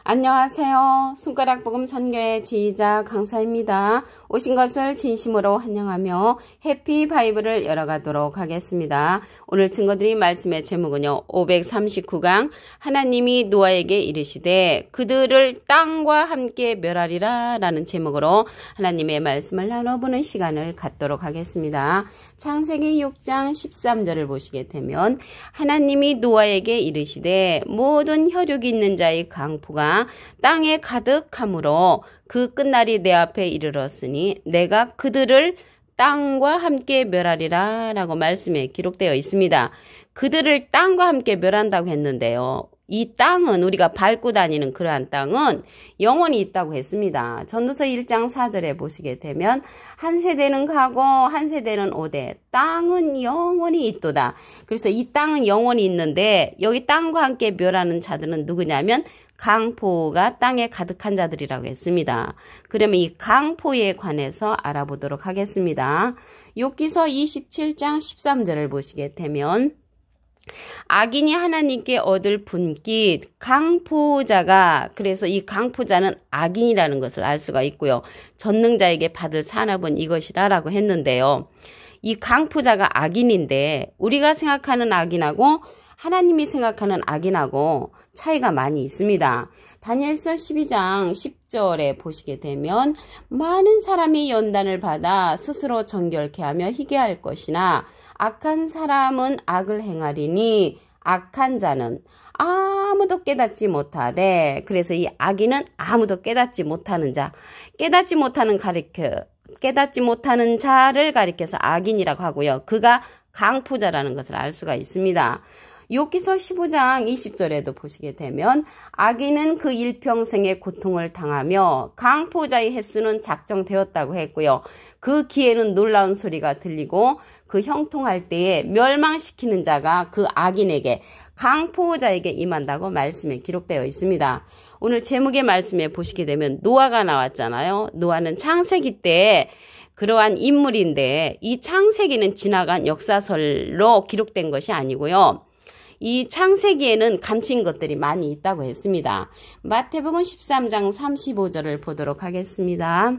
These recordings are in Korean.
안녕하세요. 손가락 복음 선교의 지휘자 강사입니다. 오신 것을 진심으로 환영하며 해피 바이블을 열어가도록 하겠습니다. 오늘 증거드린 말씀의 제목은요. 539강 하나님이 노아에게 이르시되 그들을 땅과 함께 멸하리라 라는 제목으로 하나님의 말씀을 나눠보는 시간을 갖도록 하겠습니다. 창세기 6장 13절을 보시게 되면 하나님이 노아에게 이르시되 모든 혈육이 있는 자의 강포가 땅에 가득하므로 그 끝날이 내 앞에 이르렀으니 내가 그들을 땅과 함께 멸하리라 라고 말씀에 기록되어 있습니다. 그들을 땅과 함께 멸한다고 했는데요. 이 땅은 우리가 밟고 다니는 그러한 땅은 영원히 있다고 했습니다. 전도서 1장 4절에 보시게 되면 한 세대는 가고 한 세대는 오되 땅은 영원히 있도다. 그래서 이 땅은 영원히 있는데 여기 땅과 함께 멸하는 자들은 누구냐면 강포가 땅에 가득한 자들이라고 했습니다. 그러면 이 강포에 관해서 알아보도록 하겠습니다. 욥기서 27장 13절을 보시게 되면 악인이 하나님께 얻을 분깃 강포자가, 그래서 이 강포자는 악인이라는 것을 알 수가 있고요. 전능자에게 받을 산업은 이것이라 라고 했는데요. 이 강포자가 악인인데 우리가 생각하는 악인하고 하나님이 생각하는 악인하고 차이가 많이 있습니다. 다니엘서 12장 10절에 보시게 되면 많은 사람이 연단을 받아 스스로 정결케 하며 희게 할 것이나 악한 사람은 악을 행하리니 악한 자는 아무도 깨닫지 못하되, 그래서 이 악인은 아무도 깨닫지 못하는 자, 깨닫지 못하는 자를 가리켜서 악인이라고 하고요. 그가 강포자라는 것을 알 수가 있습니다. 욥기서 15장 20절에도 보시게 되면 악인은 그 일평생의 고통을 당하며 강포자의 횟수는 작정되었다고 했고요. 그 귀에는 놀라운 소리가 들리고 그 형통할 때에 멸망시키는 자가 그 악인에게 강포자에게 임한다고 말씀에 기록되어 있습니다. 오늘 제목의 말씀에 보시게 되면 노아가 나왔잖아요. 노아는 창세기 때 그러한 인물인데 이 창세기는 지나간 역사설로 기록된 것이 아니고요. 이 창세기에는 감춘 것들이 많이 있다고 했습니다. 마태복음 13장 35절을 보도록 하겠습니다.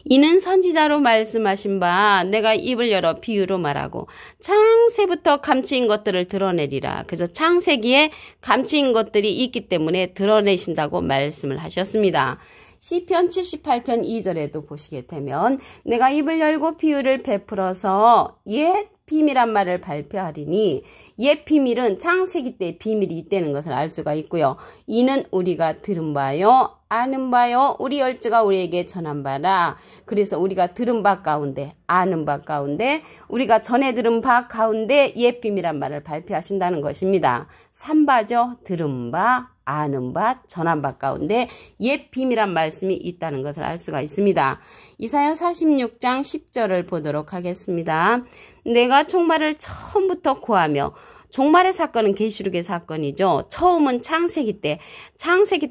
이는 선지자로 말씀하신 바 내가 입을 열어 비유로 말하고 창세부터 감추인 것들을 드러내리라. 그래서 창세기에 감추인 것들이 있기 때문에 드러내신다고 말씀을 하셨습니다. 시편 78편 2절에도 보시게 되면 내가 입을 열고 비유를 베풀어서 옛 비밀한 말을 발표하리니, 옛 비밀은 창세기 때 비밀이 있다는 것을 알 수가 있고요. 이는 우리가 들은 바요 아는 바요 우리 열조가 우리에게 전한 바라. 그래서 우리가 들은 바 가운데 아는 바 가운데 우리가 전해 들은 바 가운데 옛 비밀한 말을 발표하신다는 것입니다. 삼바죠. 들은 바 아는 바, 전한 바 가운데 옛 비밀한 말씀이 있다는 것을 알 수가 있습니다. 이사야 46장 10절을 보도록 하겠습니다. 내가 종말을 처음부터 고하며, 종말의 사건은 계시록의 사건이죠. 처음은 창세기 때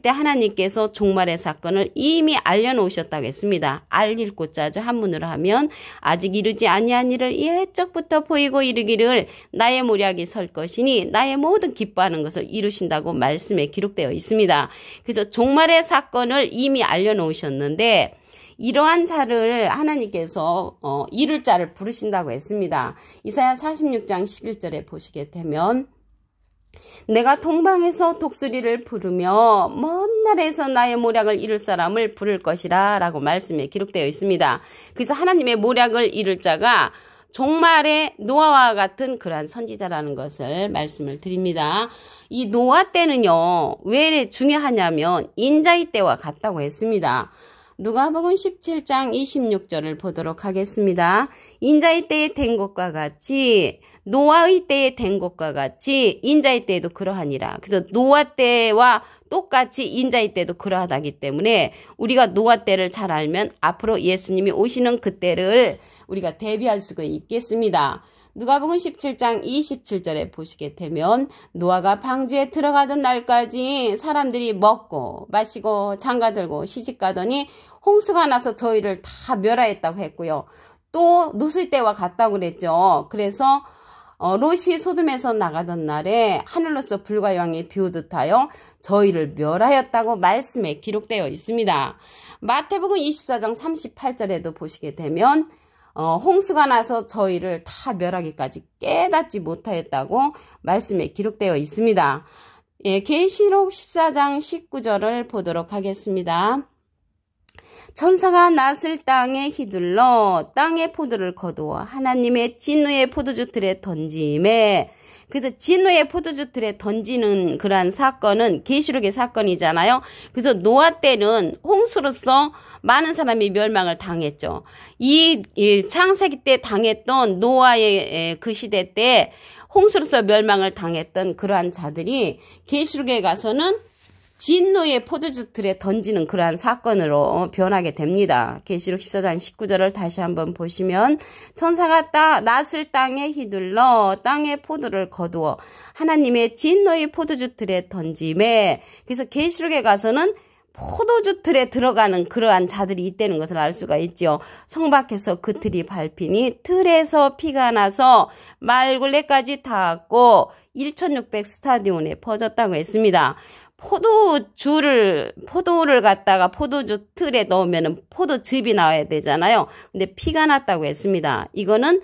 하나님께서 종말의 사건을 이미 알려놓으셨다고 했습니다. 알릴고자죠. 한문으로 하면 아직 이르지 아니한 일을 옛적부터 보이고 이르기를 나의 모략이 설 것이니 나의 모든 기뻐하는 것을 이루신다고 말씀에 기록되어 있습니다. 그래서 종말의 사건을 이미 알려놓으셨는데 이러한 자를 하나님께서 이룰 자를 부르신다고 했습니다. 이사야 46장 11절에 보시게 되면 내가 동방에서 독수리를 부르며 먼 나라에서 나의 모략을 이룰 사람을 부를 것이라 라고 말씀에 기록되어 있습니다. 그래서 하나님의 모략을 이룰 자가 종말의 노아와 같은 그러한 선지자라는 것을 말씀을 드립니다. 이 노아 때는요, 왜 중요하냐면 인자의 때와 같다고 했습니다. 누가복음 17장 26절을 보도록 하겠습니다. 인자의 때에 된 것과 같이 노아의 때에 된 것과 같이 인자의 때에도 그러하니라. 그래서 노아 때와 똑같이 인자의 때도 그러하다기 때문에 우리가 노아 때를 잘 알면 앞으로 예수님이 오시는 그 때를 우리가 대비할 수가 있겠습니다. 누가복음 17장 27절에 보시게 되면 노아가 방주에 들어가던 날까지 사람들이 먹고 마시고 장가들고 시집가더니 홍수가 나서 저희를 다 멸하였다고 했고요. 또 노슬 때와 같다고 그랬죠. 그래서 롯이 소돔에서 나가던 날에 하늘로서 불과 영이 비오듯하여 저희를 멸하였다고 말씀에 기록되어 있습니다. 마태복음 24장 38절에도 보시게 되면 홍수가 나서 저희를 다 멸하기까지 깨닫지 못하였다고 말씀에 기록되어 있습니다. 예, 계시록 14장 19절을 보도록 하겠습니다. 천사가 낫을 땅에 휘둘러 땅의 포도를 거두어 하나님의 진노의 포도주 틀에 던짐에, 그래서 진노의 포도주 틀에 던지는 그러한 사건은 계시록의 사건이잖아요. 그래서 노아 때는 홍수로서 많은 사람이 멸망을 당했죠. 이 창세기 때 당했던 노아의 그 시대 때 홍수로서 멸망을 당했던 그러한 자들이 계시록에 가서는 진노의 포도주 틀에 던지는 그러한 사건으로 변하게 됩니다. 계시록 14장 19절을 다시 한번 보시면 천사가 낫을 땅에 휘둘러 땅의 포도를 거두어 하나님의 진노의 포도주 틀에 던짐에, 그래서 계시록에 가서는 포도주 틀에 들어가는 그러한 자들이 있다는 것을 알 수가 있죠. 성 밖에서 그 틀이 밟히니 틀에서 피가 나서 말굴레까지 닿았고 1600 스타디온에 퍼졌다고 했습니다. 포도를 갖다가 포도주 틀에 넣으면 포도즙이 나와야 되잖아요. 근데 피가 났다고 했습니다. 이거는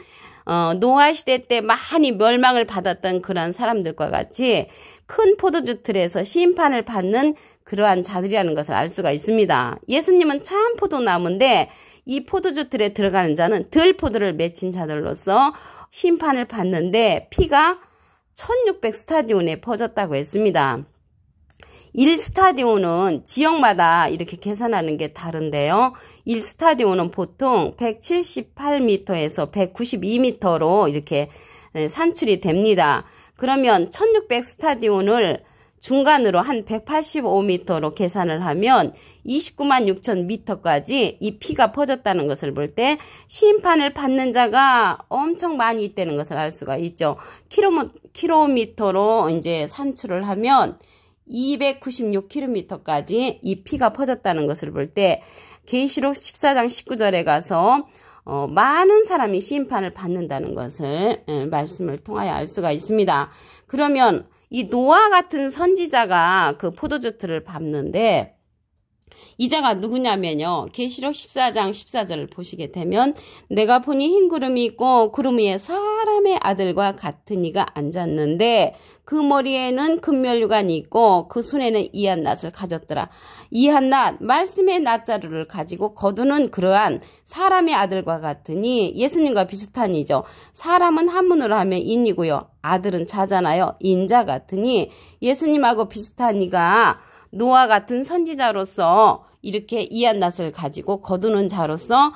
노아 시대 때 많이 멸망을 받았던 그런 사람들과 같이 큰 포도주 틀에서 심판을 받는 그러한 자들이라는 것을 알 수가 있습니다. 예수님은 참 포도나무인데 이 포도주 틀에 들어가는 자는 들 포도를 맺힌 자들로서 심판을 받는데 피가 1600 스타디온에 퍼졌다고 했습니다. 1스타디온은 지역마다 이렇게 계산하는 게 다른데요. 1스타디온은 보통 178m에서 192m로 이렇게 산출이 됩니다. 그러면 1600 스타디온을 중간으로 한 185m로 계산을 하면 29만 6천 m까지 이 피가 퍼졌다는 것을 볼 때 심판을 받는 자가 엄청 많이 있다는 것을 알 수가 있죠. 킬로미터로 이제 산출을 하면 296km까지 이 피가 퍼졌다는 것을 볼 때 계시록 14장 19절에 가서 많은 사람이 심판을 받는다는 것을 말씀을 통하여 알 수가 있습니다. 그러면 이 노아 같은 선지자가 그 포도주 틀을 밟는데 이 자가 누구냐면요. 계시록 14장 14절을 보시게 되면 내가 보니 흰 구름이 있고 구름 위에 사람의 아들과 같은 이가 앉았는데 그 머리에는 금면류관이 있고 그 손에는 이한 낫을 가졌더라. 이한 낫, 말씀의 낫자루를 가지고 거두는 그러한 사람의 아들과 같으니 예수님과 비슷한 이죠. 사람은 한문으로 하면 인이고요. 아들은 자잖아요. 인자 같으니 예수님하고 비슷한 이가 노아 같은 선지자로서 이렇게 이한 낫을 가지고 거두는 자로서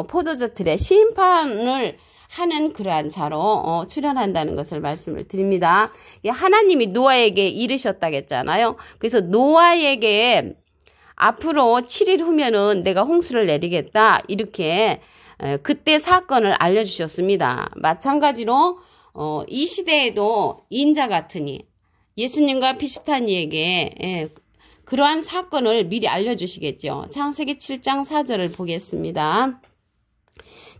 포도주 틀에 심판을 하는 그러한 자로 출현한다는 것을 말씀을 드립니다. 하나님이 노아에게 이르셨다겠잖아요. 그래서 노아에게 앞으로 7일 후면은 내가 홍수를 내리겠다 이렇게 그때 사건을 알려주셨습니다. 마찬가지로 이 시대에도 인자 같으니 예수님과 비슷한 이에게 그러한 사건을 미리 알려주시겠죠. 창세기 7장 4절을 보겠습니다.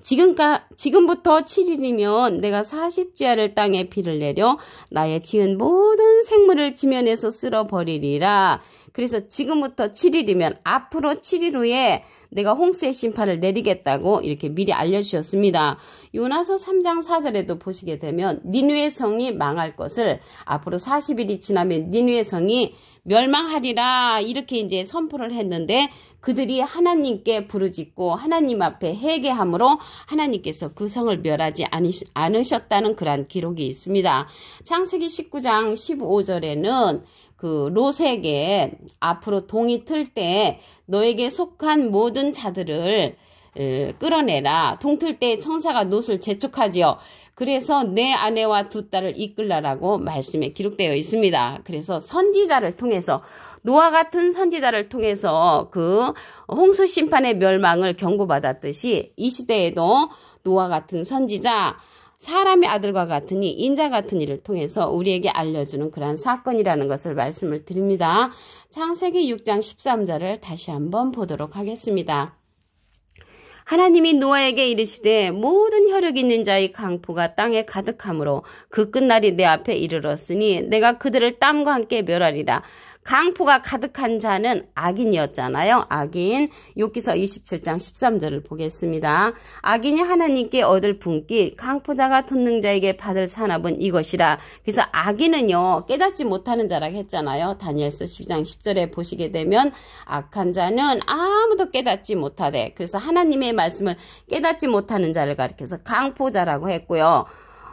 지금부터 7일이면 내가 40주야를 땅에 비를 내려 나의 지은 모든 생물을 지면에서 쓸어버리리라. 그래서 지금부터 7일이면 앞으로 7일 후에 내가 홍수의 심판을 내리겠다고 이렇게 미리 알려주셨습니다. 요나서 3장 4절에도 보시게 되면 니느웨 성이 망할 것을 앞으로 40일이 지나면 니느웨 성이 멸망하리라 이렇게 이제 선포를 했는데 그들이 하나님께 부르짖고 하나님 앞에 회개함으로 하나님께서 그 성을 멸하지 않으셨다는 그러한 기록이 있습니다. 창세기 19장 15절에는 그 롯에게 앞으로 동이 틀 때 너에게 속한 모든 자들을 끌어내라. 동틀 때 천사가 롯을 재촉하지요. 그래서 내 아내와 두 딸을 이끌라라고 말씀에 기록되어 있습니다. 그래서 선지자를 통해서 노아 같은 선지자를 통해서 그 홍수 심판의 멸망을 경고받았듯이 이 시대에도 노아 같은 선지자 사람의 아들과 같으니 인자 같은 이를 통해서 우리에게 알려주는 그러한 사건이라는 것을 말씀을 드립니다. 창세기 6장 13절을 다시 한번 보도록 하겠습니다. 하나님이 노아에게 이르시되 모든 혈육 있는 자의 강포가 땅에 가득하므로 그 끝날이 내 앞에 이르렀으니 내가 그들을 땀과 함께 멸하리라. 강포가 가득한 자는 악인이었잖아요. 악인. 욥기서 27장 13절을 보겠습니다. 악인이 하나님께 얻을 분기 강포자가 듣는 자에게 받을 산업은 이것이라. 그래서 악인은요 깨닫지 못하는 자라고 했잖아요. 다니엘서 12장 10절에 보시게 되면 악한 자는 아무도 깨닫지 못하되, 그래서 하나님의 말씀을 깨닫지 못하는 자를 가리켜서 강포자라고 했고요.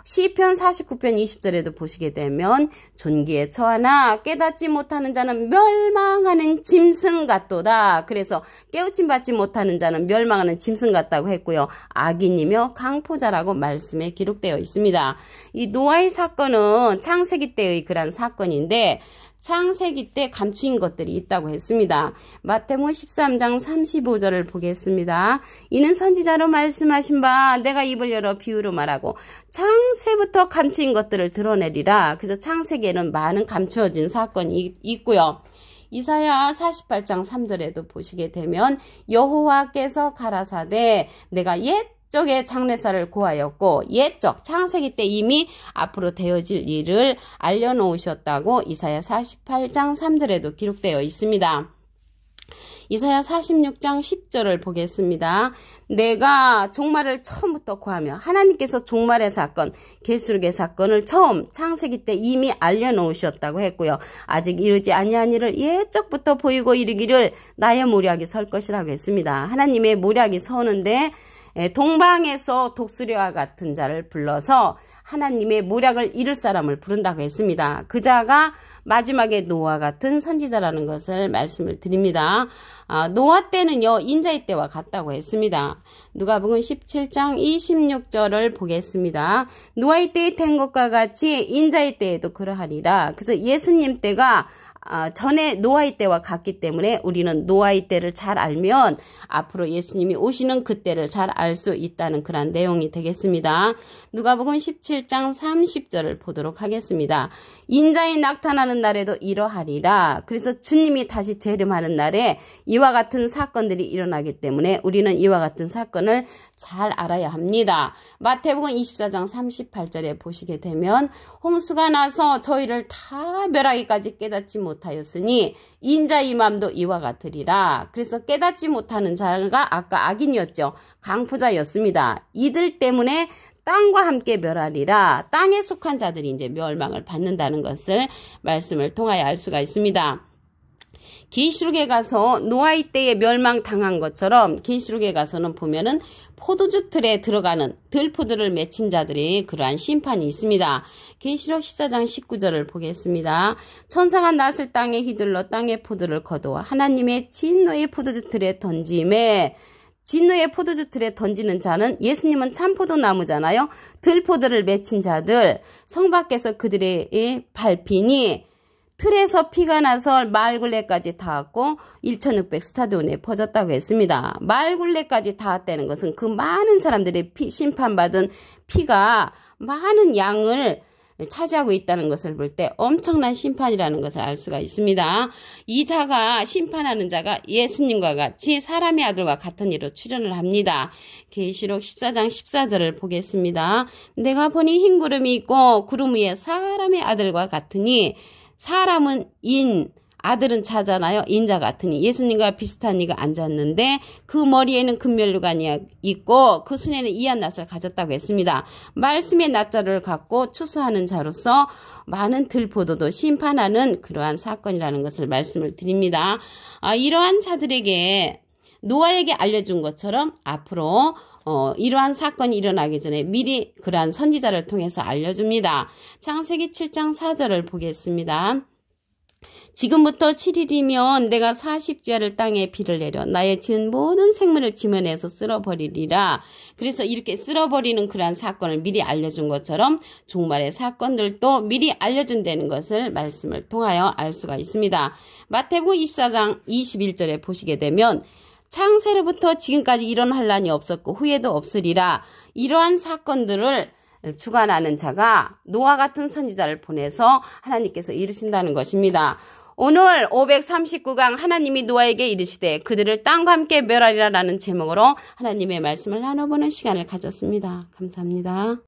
시편 49편 20절에도 보시게 되면 존귀에 처하나 깨닫지 못하는 자는 멸망하는 짐승 같도다. 그래서 깨우침 받지 못하는 자는 멸망하는 짐승 같다고 했고요. 악인이며 강포자라고 말씀에 기록되어 있습니다. 이 노아의 사건은 창세기 때의 그런 사건인데 창세기 때 감추인 것들이 있다고 했습니다. 마태복음 13장 35절을 보겠습니다. 이는 선지자로 말씀하신 바 내가 입을 열어 비유로 말하고 창세부터 감추인 것들을 드러내리라. 그래서 창세기에는 많은 감추어진 사건이 있고요. 이사야 48장 3절에도 보시게 되면 여호와께서 가라사대 내가 옛적의 장래사를 고하였고 옛적 창세기 때 이미 앞으로 되어질 일을 알려놓으셨다고 이사야 48장 3절에도 기록되어 있습니다. 이사야 46장 10절을 보겠습니다. 내가 종말을 처음부터 고하며 하나님께서 종말의 사건, 계시록의 사건을 처음 창세기 때 이미 알려놓으셨다고 했고요. 아직 이르지 아니한 일을 옛적부터 보이고 이르기를 나의 모략이 설 것이라고 했습니다. 하나님의 모략이 서는데 동방에서 독수리와 같은 자를 불러서 하나님의 모략을 이룰 사람을 부른다고 했습니다. 그 자가 마지막에 노아 같은 선지자라는 것을 말씀을 드립니다. 노아 때는요 인자의 때와 같다고 했습니다. 누가복음 17장 26절을 보겠습니다. 노아의 때에 된 것과 같이 인자의 때에도 그러하리라. 그래서 예수님 때가 전에 노아의 때와 같기 때문에 우리는 노아의 때를 잘 알면 앞으로 예수님이 오시는 그 때를 잘 알 수 있다는 그런 내용이 되겠습니다. 누가복음 17장 30절을 보도록 하겠습니다. 인자의 나타나는 날에도 이러하리라. 그래서 주님이 다시 재림하는 날에 이와 같은 사건들이 일어나기 때문에 우리는 이와 같은 사건을 잘 알아야 합니다. 마태복음 24장 38절에 보시게 되면 홍수가 나서 저희를 다 멸하기까지 깨닫지 못하였으니 인자의 맘도 이와 같으리라. 그래서 깨닫지 못하는 자가 아까 악인이었죠. 강포자였습니다. 이들 때문에 땅과 함께 멸하리라. 땅에 속한 자들이 이제 멸망을 받는다는 것을 말씀을 통하여 알 수가 있습니다. 계시록에 가서 노아의 때에 멸망당한 것처럼 계시록에 가서는 보면은 포도주 틀에 들어가는 들포들을 맺힌 자들이 그러한 심판이 있습니다. 계시록 14장 19절을 보겠습니다. 천사가 낫을 땅에 휘둘러 땅의 포도를 거두어 하나님의 진노의 포도주 틀에 던짐에, 진노의 포도주 틀에 던지는 자는 예수님은 참포도나무잖아요. 들포들을 맺힌 자들, 성 밖에서 그들의 발핀이 틀에서 피가 나서 말굴레까지 닿았고 1600 스타디온에 퍼졌다고 했습니다. 말굴레까지 닿았다는 것은 그 많은 사람들의 심판받은 피가 많은 양을 차지하고 있다는 것을 볼 때 엄청난 심판이라는 것을 알 수가 있습니다. 이 자가 심판하는 자가 예수님과 같이 사람의 아들과 같은 이로 출현을 합니다. 계시록 14장 14절을 보겠습니다. 내가 보니 흰 구름이 있고 구름 위에 사람의 아들과 같으니, 사람은 인, 아들은 자잖아요. 인자 같으니 예수님과 비슷한 이가 앉았는데 그 머리에는 금면류관이 있고 그 손에는 이한 낫을 가졌다고 했습니다. 말씀의 낫자를 갖고 추수하는 자로서 많은 들포도도 심판하는 그러한 사건이라는 것을 말씀을 드립니다. 이러한 자들에게 노아에게 알려준 것처럼 앞으로 이러한 사건이 일어나기 전에 미리 그러한 선지자를 통해서 알려줍니다. 창세기 7장 4절을 보겠습니다. 지금부터 7일이면 내가 40주야를 땅에 비를 내려 나의 지은 모든 생물을 지면에서 쓸어버리리라. 그래서 이렇게 쓸어버리는 그러한 사건을 미리 알려준 것처럼 종말의 사건들도 미리 알려준다는 것을 말씀을 통하여 알 수가 있습니다. 마태복음 24장 21절에 보시게 되면 창세로부터 지금까지 이런 환란이 없었고 후에도 없으리라. 이러한 사건들을 주관하는 자가 노아 같은 선지자를 보내서 하나님께서 이루신다는 것입니다. 오늘 539강 하나님이 노아에게 이르시되 그들을 땅과 함께 멸하리라 라는 제목으로 하나님의 말씀을 나눠보는 시간을 가졌습니다. 감사합니다.